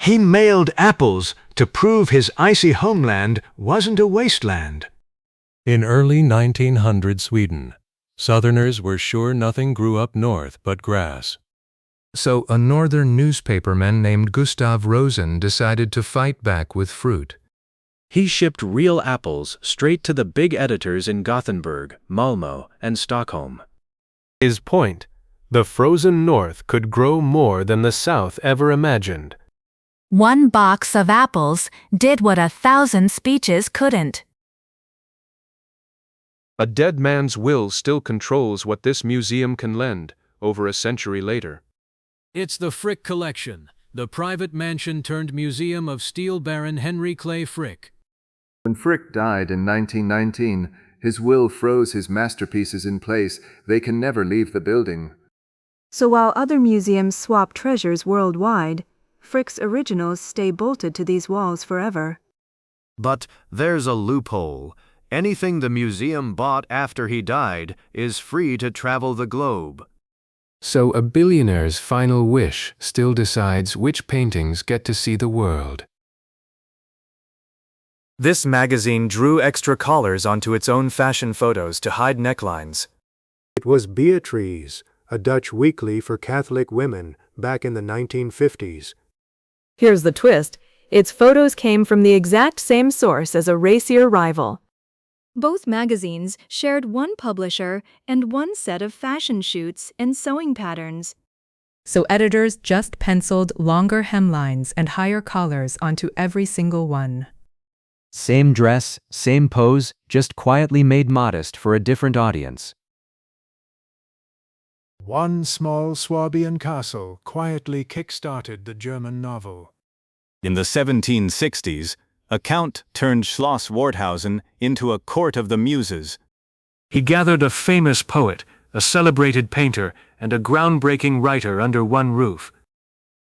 He mailed apples to prove his icy homeland wasn't a wasteland. In early 1900 Sweden, Southerners were sure nothing grew up north but grass. So a northern newspaperman named Gustav Rosen decided to fight back with fruit. He shipped real apples straight to the big editors in Gothenburg, Malmö, and Stockholm. His point: the frozen north could grow more than the south ever imagined. One box of apples did what 1,000 speeches couldn't. A dead man's will still controls what this museum can lend, over a century later. It's the Frick Collection, the private mansion-turned-museum of steel baron Henry Clay Frick. When Frick died in 1919, his will froze his masterpieces in place. They can never leave the building. So while other museums swap treasures worldwide, Frick's originals stay bolted to these walls forever. But there's a loophole. Anything the museum bought after he died is free to travel the globe. So a billionaire's final wish still decides which paintings get to see the world. This magazine drew extra collars onto its own fashion photos to hide necklines. It was Beatrice, a Dutch weekly for Catholic women, back in the 1950s. Here's the twist. Its photos came from the exact same source as a racier rival. Both magazines shared one publisher and one set of fashion shoots and sewing patterns. So editors just penciled longer hemlines and higher collars onto every single one. Same dress, same pose, just quietly made modest for a different audience. One small Swabian castle quietly kick-started the German novel. In the 1760s, a count turned Schloss Warthausen into a court of the muses. He gathered a famous poet, a celebrated painter, and a groundbreaking writer under one roof.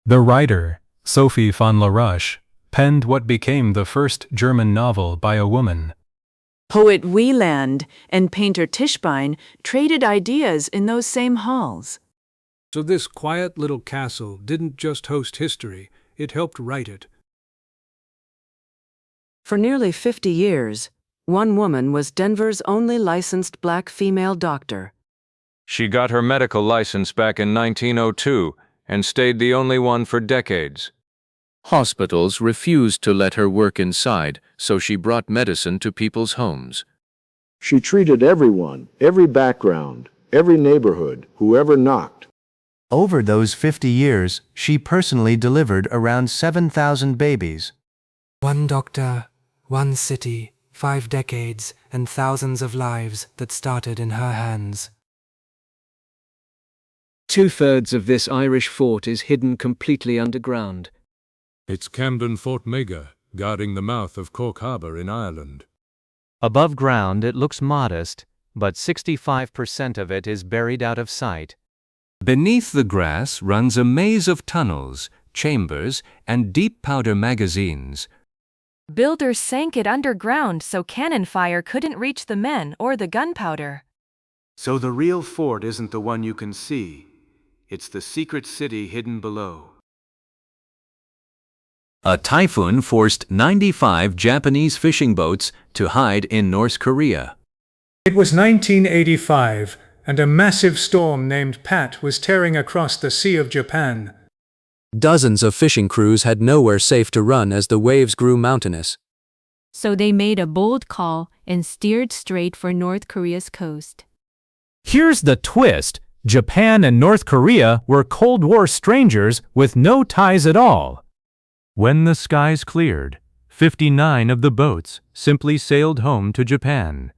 The writer, Sophie von La Roche, penned what became the first German novel by a woman. Poet Wieland and painter Tischbein traded ideas in those same halls. So this quiet little castle didn't just host history, it helped write it. For nearly 50 years, one woman was Denver's only licensed black female doctor. She got her medical license back in 1902 and stayed the only one for decades. Hospitals refused to let her work inside, so she brought medicine to people's homes. She treated everyone, every background, every neighborhood, whoever knocked. Over those 50 years, she personally delivered around 7,000 babies. One doctor, one city, 5 decades, and thousands of lives that started in her hands. 2/3 of this Irish fort is hidden completely underground. It's Camden Fort Mega, guarding the mouth of Cork Harbour in Ireland. Above ground it looks modest, but 65% of it is buried out of sight. Beneath the grass runs a maze of tunnels, chambers, and deep powder magazines. Builders sank it underground so cannon fire couldn't reach the men or the gunpowder. So the real fort isn't the one you can see. It's the secret city hidden below. A typhoon forced 95 Japanese fishing boats to hide in North Korea. It was 1985, and a massive storm named Pat was tearing across the Sea of Japan. Dozens of fishing crews had nowhere safe to run as the waves grew mountainous. So they made a bold call and steered straight for North Korea's coast. Here's the twist. Japan and North Korea were Cold War strangers with no ties at all. When the skies cleared, 59 of the boats simply sailed home to Japan.